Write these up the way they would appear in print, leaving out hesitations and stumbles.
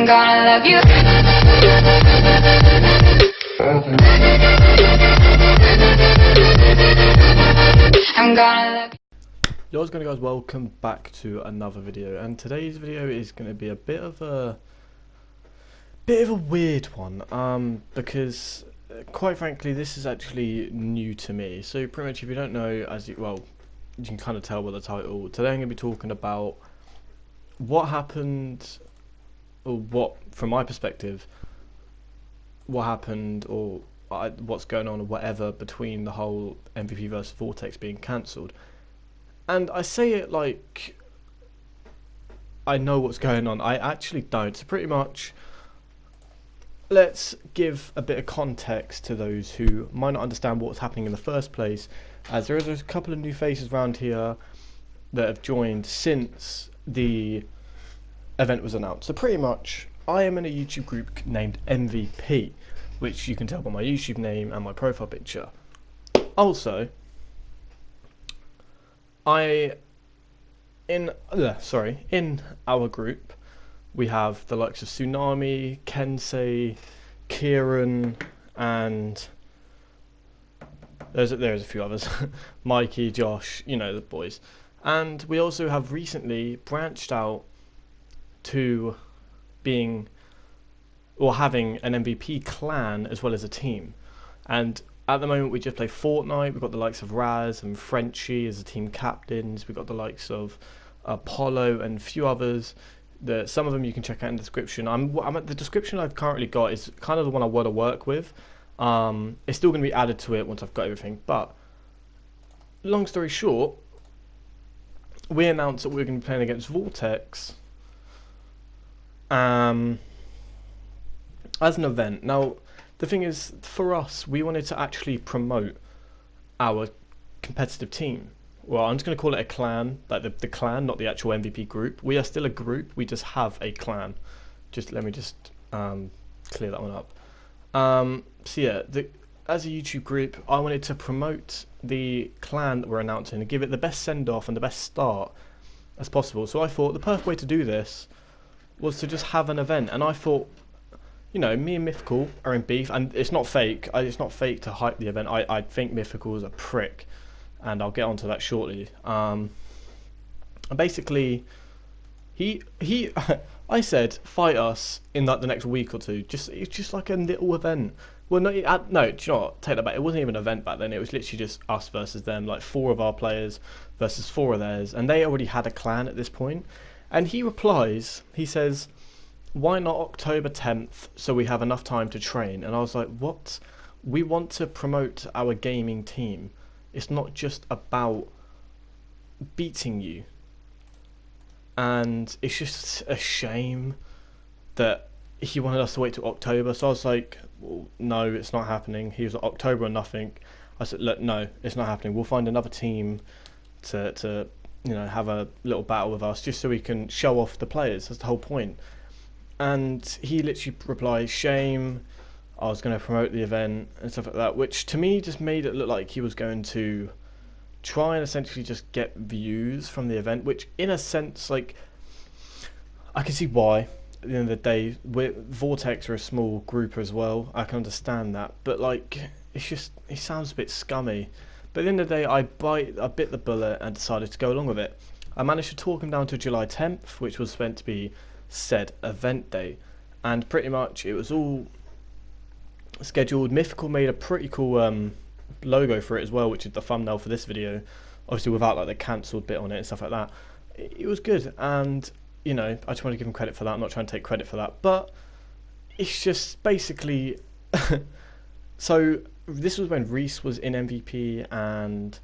I'm gonna love you. I'm gonna love you. Yo, what's going on, guys? Welcome back to another video, and today's video is going to be a bit of a weird one, because quite frankly this is actually new to me. So pretty much, if you don't know, you can kind of tell by the title, today I'm going to be talking about what happened, or what, from my perspective, what happened, or what's going on, or whatever, between the whole MvP versus Vortex being cancelled. And I say it like I know what's going on. I actually don't. So pretty much, let's give a bit of context to those who might not understand what's happening in the first place, as there is a couple of new faces around here that have joined since the event was announced. So pretty much, I am in a YouTube group named MvP, which you can tell by my YouTube name and my profile picture. Also, in our group, we have the likes of Tsunami, Kensei, Kieran, and there's a few others, Mikey, Josh, you know, the boys. And we also have recently branched out to being, or having, an MvP clan as well as a team. And at the moment we just play Fortnite. We've got the likes of Raz and Frenchie as the team captains. We've got the likes of Apollo and a few others. Some of them you can check out in the description. I'm at the description I've currently got is kind of the one I want to work with. It's still going to be added to it once I've got everything. But long story short, we announced that we were going to be playing against Vortex as an event. Now, the thing is, for us, we wanted to actually promote our competitive team. Well, I'm just going to call it a clan, like the clan, not the actual MvP group. We are still a group, we just have a clan. Let me clear that one up. So yeah, as a YouTube group, I wanted to promote the clan that we're announcing and give it the best send-off and the best start as possible. So I thought the perfect way to do this was to just have an event, and I thought, you know, me and Mythical are in beef, and it's not fake. It's not fake to hype the event. I think Mythical is a prick, and I'll get onto that shortly. And basically, I said fight us in like the next week or two. It's just like a little event. Well, no, do you know what? Take that back. It wasn't even an event back then. It was literally just us versus them, like 4 of our players versus 4 of theirs, and they already had a clan at this point. And he replies, he says, why not October 10th so we have enough time to train? And I was like, what? We want to promote our gaming team. It's not just about beating you. And it's just a shame that he wanted us to wait till October. So I was like, well, no, it's not happening. He was like, October or nothing. I said, look, no, it's not happening. We'll find another team to you know, have a little battle with us just so we can show off the players. That's the whole point. And he literally replied, shame, I was going to promote the event and stuff like that, which to me just made it look like he was going to try and essentially just get views from the event, which in a sense, like, I can see why. At the end of the day, Vortex are a small group as well, I can understand that, but like, it sounds a bit scummy. But at the end of the day, I bit the bullet and decided to go along with it. I managed to talk him down to July 10th, which was meant to be said event day, and pretty much it was all scheduled. Mythical made a pretty cool logo for it as well, which is the thumbnail for this video, obviously without like the cancelled bit on it and stuff like that. It was good, and you know, I just want to give him credit for that. I'm not trying to take credit for that, but it's just basically so this was when Reese was in MvP and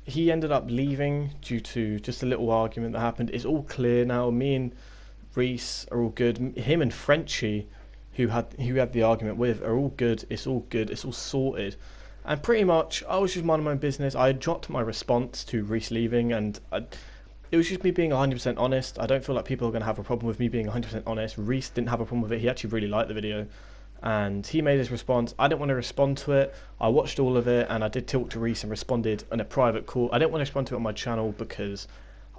he ended up leaving due to just a little argument that happened. It's all clear now. Me and Reese are all good. Him and Frenchie, who had the argument with, are all good. It's all good. It's all sorted. And pretty much, I was just minding my own business. I had dropped my response to Reese leaving, and it was just me being 100% honest. I don't feel like people are going to have a problem with me being 100% honest. Reese didn't have a problem with it. He actually really liked the video, and he made his response. I didn't want to respond to it. I watched all of it, and I did talk to Reese and responded in a private call. I didn't want to respond to it on my channel because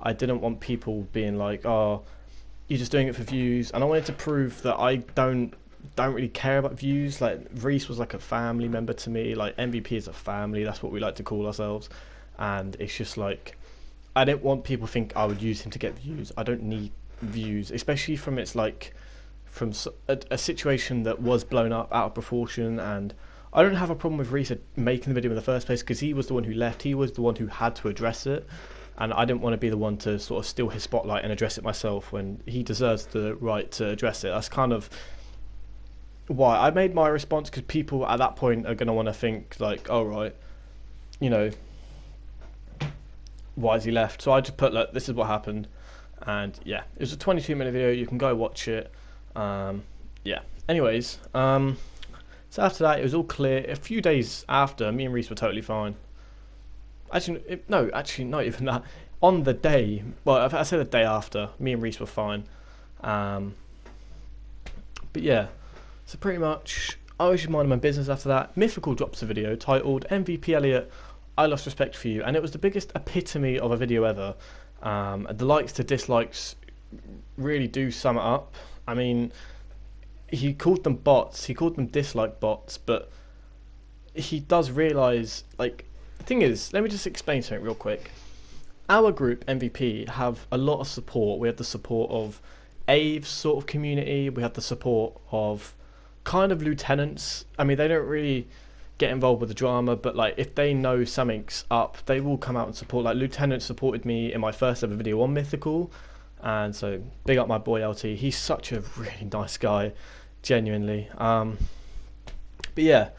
I didn't want people being like, oh, you're just doing it for views, and I wanted to prove that I don't really care about views. Like, Reese was like a family member to me. Like, MVP is a family, that's what we like to call ourselves. And it's just like, I didn't want people to think I would use him to get views. I don't need views, especially from from a situation that was blown up out of proportion. And I don't have a problem with Reese making the video in the first place, because he was the one who left. He was the one who had to address it, and I didn't want to be the one to sort of steal his spotlight and address it myself when he deserves the right to address it. That's kind of why I made my response, because people at that point are going to want to think like, oh right, you know, why has he left? So I just put, look, this is what happened. And yeah, it was a 22-minute video. You can go watch it. Yeah, anyways, so after that it was all clear. A few days after, me and Reese were totally fine. Actually, no, actually not even that. On the day, well, I say the day after, me and Reese were fine. But yeah, so pretty much I was just minding my business after that. Mythical drops a video titled MvPElliot, I lost respect for you, and it was the biggest epitome of a video ever. The likes to dislikes really do sum it up. I mean, he called them bots, he called them dislike bots, but he does realise, like, the thing is, let me just explain something real quick. Our group, MVP, have a lot of support. We have the support of Aves sort of community, we have the support of kind of lieutenants. I mean, they don't really get involved with the drama, but like, if they know something's up, they will come out and support. Like, lieutenant supported me in my first ever video on Mythical, and so big up my boy LT. He's such a really nice guy, genuinely. But yeah,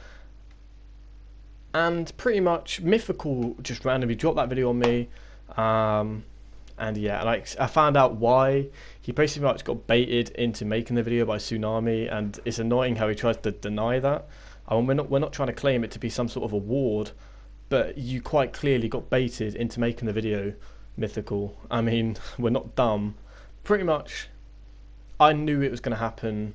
and pretty much Mythical just randomly dropped that video on me. And yeah, like, I found out why. He basically much got baited into making the video by Tsunami, and it's annoying how he tries to deny that. I mean, we're not trying to claim it to be some sort of award, but you quite clearly got baited into making the video, Mythical. I mean, we're not dumb. Pretty much, I knew it was going to happen,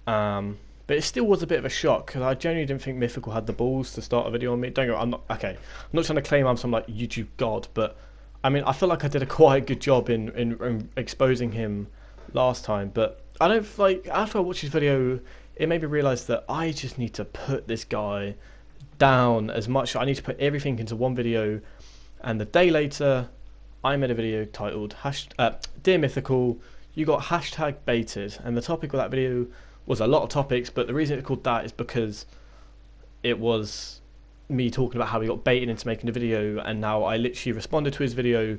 but it still was a bit of a shock, because I genuinely didn't think Mythical had the balls to start a video on me. Don't go, I'm not trying to claim I'm some like YouTube god, but I mean, I feel like I did a quite good job in exposing him last time. But I don't, like, after I watched his video, it made me realise that I just need to put this guy down as much. I need to put everything into one video. And the day later, I made a video titled Dear Mythical, you got hashtag baited. And the topic of that video was a lot of topics, but the reason it's called that is because it was me talking about how he got baited into making a video, and now I literally responded to his video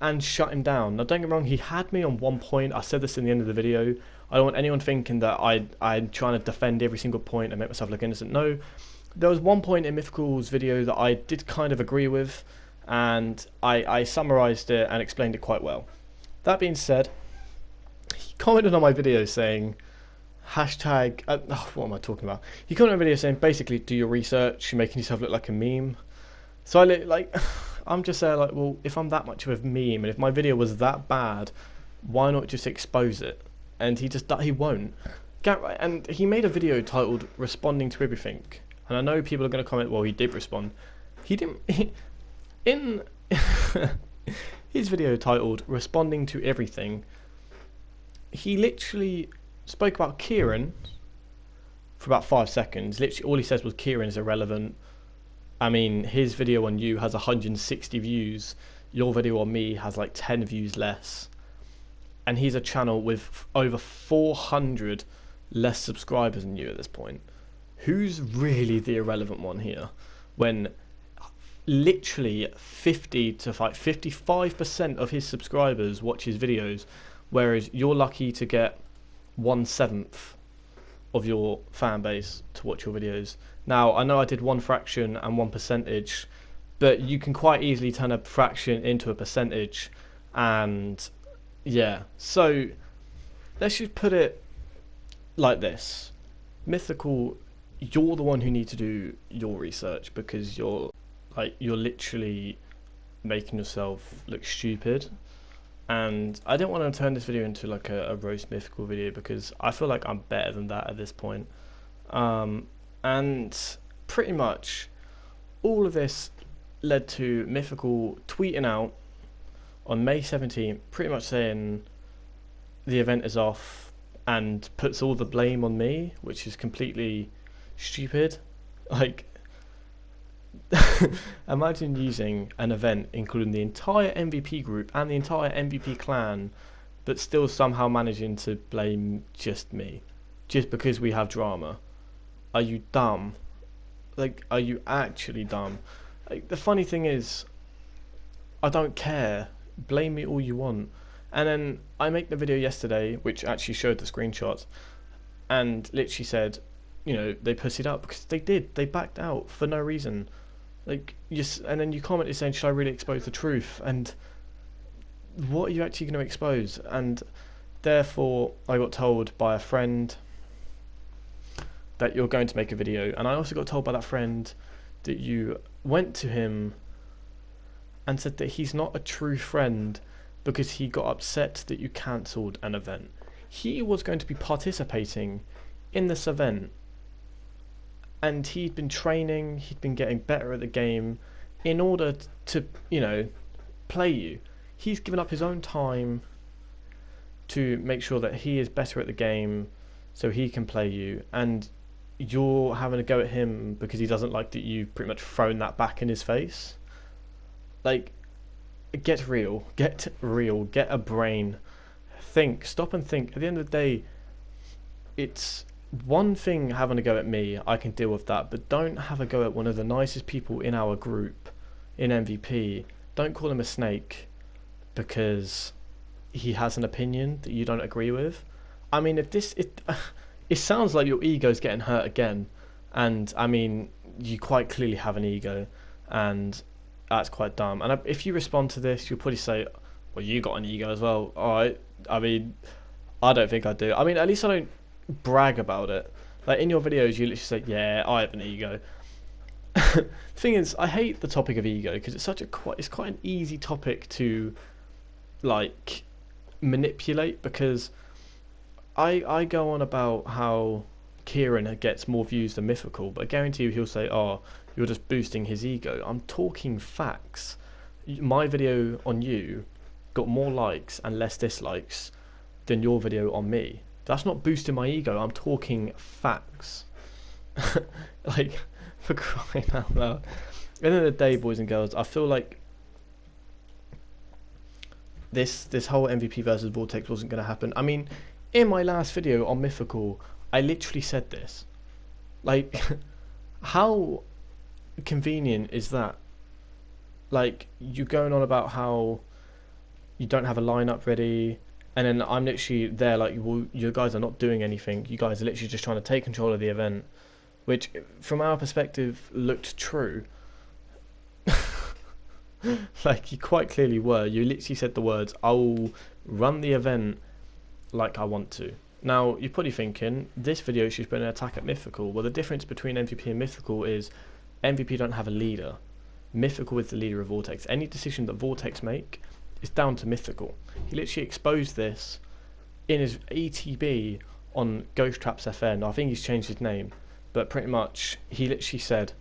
and shut him down. Now, don't get me wrong, he had me on one point. I said this in the end of the video. I don't want anyone thinking that I'm trying to defend every single point and make myself look innocent. No, there was one point in Mythical's video that I did kind of agree with, and I summarised it and explained it quite well. That being said, he commented on my video saying, hashtag, what am I talking about? He commented on a video saying, basically, do your research, you're making yourself look like a meme. So I'm just saying, like, well, if I'm that much of a meme, and if my video was that bad, why not just expose it? And he won't. And he made a video titled Responding to Everything. And I know people are going to comment, well, he did respond. He didn't. In his video titled Responding to Everything, he literally spoke about Kieran for about 5 seconds. Literally all he says was Kieran is irrelevant. I mean, his video on you has 160 views. Your video on me has like 10 views less. And he's a channel with over 400 less subscribers than you at this point. Who's really the irrelevant one here? When literally 50 to 55% of his subscribers watch his videos, whereas you're lucky to get 1/7 of your fan base to watch your videos. Now, I know I did 1 fraction and 1 percentage, but you can quite easily turn a fraction into a percentage. And yeah, so let's just put it like this. Mythical, you're the one who needs to do your research, because you're literally making yourself look stupid. And I don't want to turn this video into like a roast Mythical video, because I feel like I'm better than that at this point. And pretty much all of this led to Mythical tweeting out on May 17th, pretty much saying, the event is off and puts all the blame on me, which is completely stupid. Like, imagine using an event including the entire MVP group and the entire MVP clan, but still somehow managing to blame just me, just because we have drama. Are you dumb? Like, are you actually dumb? Like, the funny thing is, I don't care. Blame me all you want. And then I make the video yesterday, which actually showed the screenshots, and literally said, you know, they pussied up, because they did. They backed out for no reason. Like, just, and then you commented saying, should I really expose the truth? And what are you actually going to expose? And therefore, I got told by a friend that you're going to make a video, and I also got told by that friend that you went to him and said that he's not a true friend because he got upset that you cancelled an event. He was going to be participating in this event, and he'd been training, he'd been getting better at the game in order to, you know, play you. He's given up his own time to make sure that he is better at the game so he can play you, and you're having a go at him because he doesn't like that you've pretty much thrown that back in his face. Like, get real, get a brain, think, stop and think. At the end of the day, it's one thing having a go at me, I can deal with that, but don't have a go at one of the nicest people in our group, in MVP. Don't call him a snake because he has an opinion that you don't agree with. I mean, if this, it sounds like your ego's getting hurt again, and I mean, you quite clearly have an ego, and that's quite dumb. And if you respond to this, you'll probably say, well, you got an ego as well. Alright, I mean, I don't think I do. I mean, at least I don't brag about it. Like, in your videos, you literally say, yeah, I have an ego. Thing is, I hate the topic of ego because it's quite an easy topic to, like, manipulate, because I go on about how Kieran gets more views than Mythical, but I guarantee you he'll say, oh, you're just boosting his ego. I'm talking facts. My video on you got more likes and less dislikes than your video on me. That's not boosting my ego. I'm talking facts. Like, for crying out loud. At the end of the day, boys and girls, I feel like this whole MVP versus Vortex wasn't going to happen. I mean, in my last video on Mythical, I literally said this. Like, how convenient is that? Like, you going on about how you don't have a lineup ready, and then I'm literally there like, well, you guys are not doing anything. You guys are literally just trying to take control of the event, which from our perspective looked true. Like, you quite clearly were. You literally said the words, I'll run the event like I want to. Now, you're probably thinking, this video should be an attack at Mythical. Well, the difference between MVP and Mythical is MVP don't have a leader. Mythical is the leader of Vortex. Any decision that Vortex make is down to Mythical. He literally exposed this in his ETB on Ghost Traps FN. I think he's changed his name, but pretty much he literally said,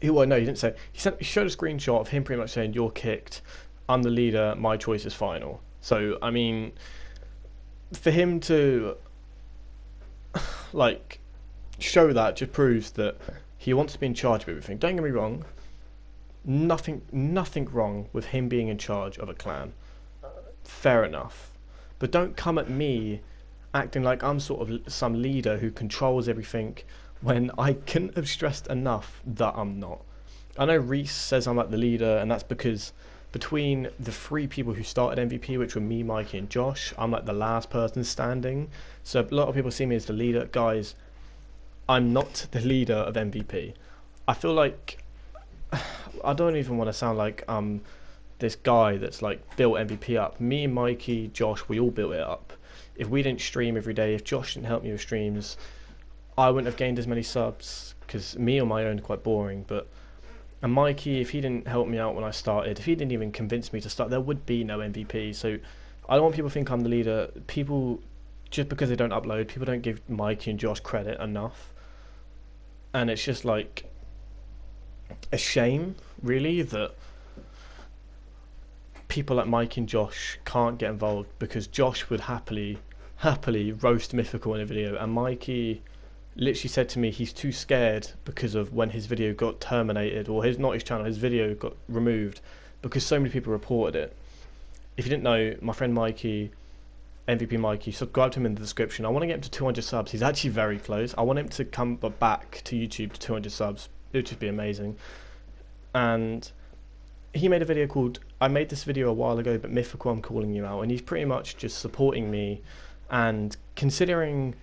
well, no, he didn't say. He showed a screenshot of him pretty much saying, you're kicked, I'm the leader, my choice is final. So, I mean, for him to, like, show that just proves that he wants to be in charge of everything. Don't get me wrong, nothing wrong with him being in charge of a clan. Fair enough. But don't come at me acting like I'm sort of some leader who controls everything when I couldn't have stressed enough that I'm not. I know Reese says I'm like the leader, and that's because between the 3 people who started MVP, which were me, Mikey and Josh, I'm like the last person standing. So a lot of people see me as the leader. Guys, I'm not the leader of MVP. I feel like I don't even want to sound like this guy that's like built MVP up. Me, Mikey, Josh, we all built it up. If we didn't stream every day, if Josh didn't help me with streams, I wouldn't have gained as many subs, because me on my own is quite boring. And Mikey, if he didn't help me out when I started, if he didn't even convince me to start, there would be no MVP. So I don't want people to think I'm the leader. People, just because they don't upload, people don't give Mikey and Josh credit enough. And it's just like a shame, really, that people like Mike and Josh can't get involved because Josh would happily roast Mythical in a video, and Mikey literally said to me he's too scared because of when his video got terminated, or not his channel, his video got removed because so many people reported it. If you didn't know, my friend Mikey, MVP Mikey, subscribe to him in the description. I want to get him to 200 subs. He's actually very close. I want him to come back to YouTube to 200 subs. It would just be amazing. And he made a video called, I made this video a while ago, but Mythical, I'm calling you out. And he's pretty much just supporting me, and considering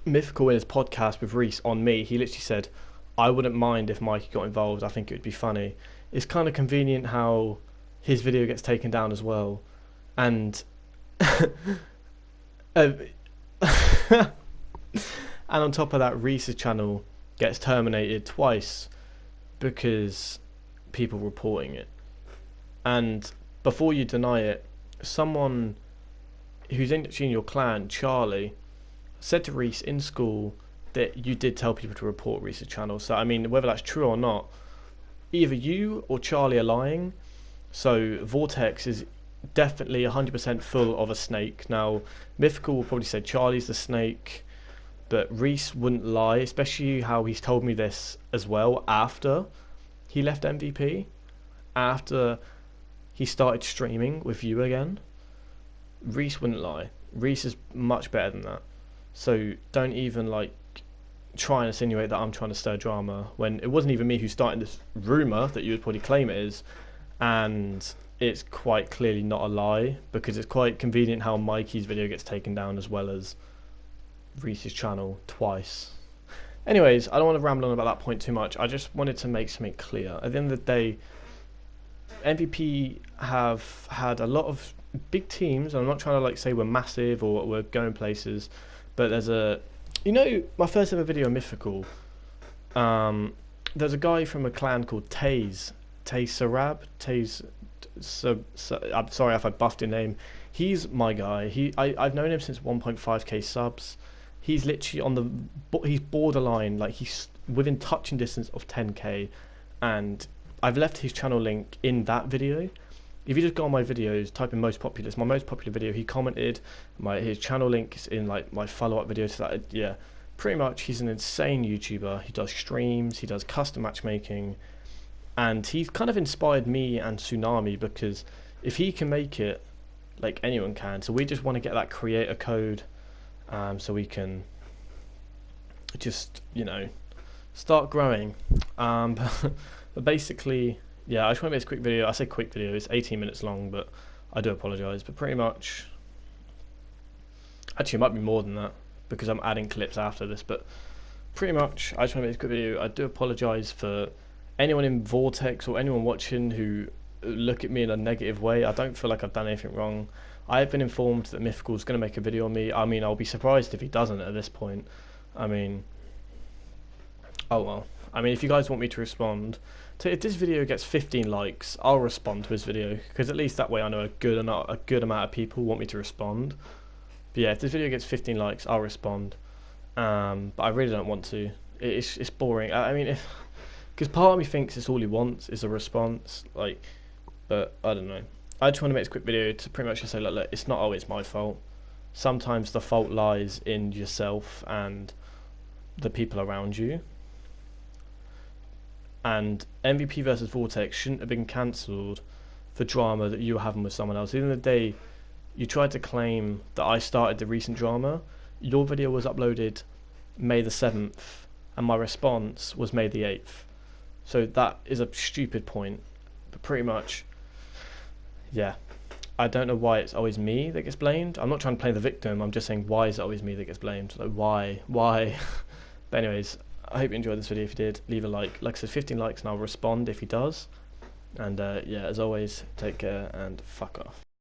Mythical in his podcast with Reese on me, he literally said, I wouldn't mind if Mikey got involved, I think it would be funny. It's kind of convenient how his video gets taken down as well, and and on top of that, Reese's channel gets terminated twice because people reporting it. And before you deny it, someone who's actually in your clan, Charlie, said to Reese in school that you did tell people to report Reese's channel. So I mean, whether that's true or not, either you or Charlie are lying. So Vortex is definitely 100% full of a snake. Now Mythical will probably say Charlie's the snake, but Reese wouldn't lie, especially how he's told me this as well after he left MVP, after he started streaming with you again. Reese wouldn't lie. Reese is much better than that. So don't even like try and insinuate that I'm trying to stir drama when it wasn't even me who started this rumour that you would probably claim it is, and it's quite clearly not a lie, because it's quite convenient how Mikey's video gets taken down as well as Reese's channel twice. Anyways, I don't want to ramble on about that point too much. I just wanted to make something clear. At the end of the day, MVP have had a lot of big teams. I'm not trying to like say we're massive or we're going places, but there's a, you know, my first ever video on Mythical, there's a guy from a clan called Sarab. I'm sorry if I buffed your name. He's my guy. I've known him since 1.5k subs. He's literally on the, he's borderline, like he's within touching distance of 10k, and I've left his channel link in that video. If you just go on my videos, type in most popular, it's my most popular video, he commented, his channel link is in like my follow-up videos. So that, yeah, pretty much he's an insane YouTuber. He does streams, he does custom matchmaking, and he's kind of inspired me and Tsunami, because if he can make it, like anyone can. So we just want to get that creator code, so we can just, you know, start growing. But basically, yeah, I just want to make this quick video. I say quick video, it's 18 minutes long, but I do apologise. But pretty much, actually it might be more than that because I'm adding clips after this, but pretty much I just want to make this quick video. I do apologise for anyone in Vortex or anyone watching who look at me in a negative way. I don't feel like I've done anything wrong. I have been informed that Mythical's going to make a video on me. I mean, I'll be surprised if he doesn't at this point. I mean, oh well. I mean, if you guys want me to respond, if this video gets 15 likes, I'll respond to his video, because at least that way I know a good amount of people want me to respond. But yeah, if this video gets 15 likes, I'll respond. But I really don't want to. It's boring. I mean, because part of me thinks it's all he wants is a response, like, but I don't know. I just want to make this quick video to pretty much just say, look, it's not always my fault. Sometimes the fault lies in yourself and the people around you. And MVP versus Vortex shouldn't have been cancelled for drama that you were having with someone else. At the end of the day, you tried to claim that I started the recent drama. Your video was uploaded May the 7th, and my response was May the 8th. So that is a stupid point. But pretty much, yeah. I don't know why it's always me that gets blamed. I'm not trying to play the victim. I'm just saying, why is it always me that gets blamed? Like, why? But anyways, I hope you enjoyed this video. If you did, leave a like. Like I said, 15 likes and I'll respond if he does. And yeah, as always, take care and fuck off.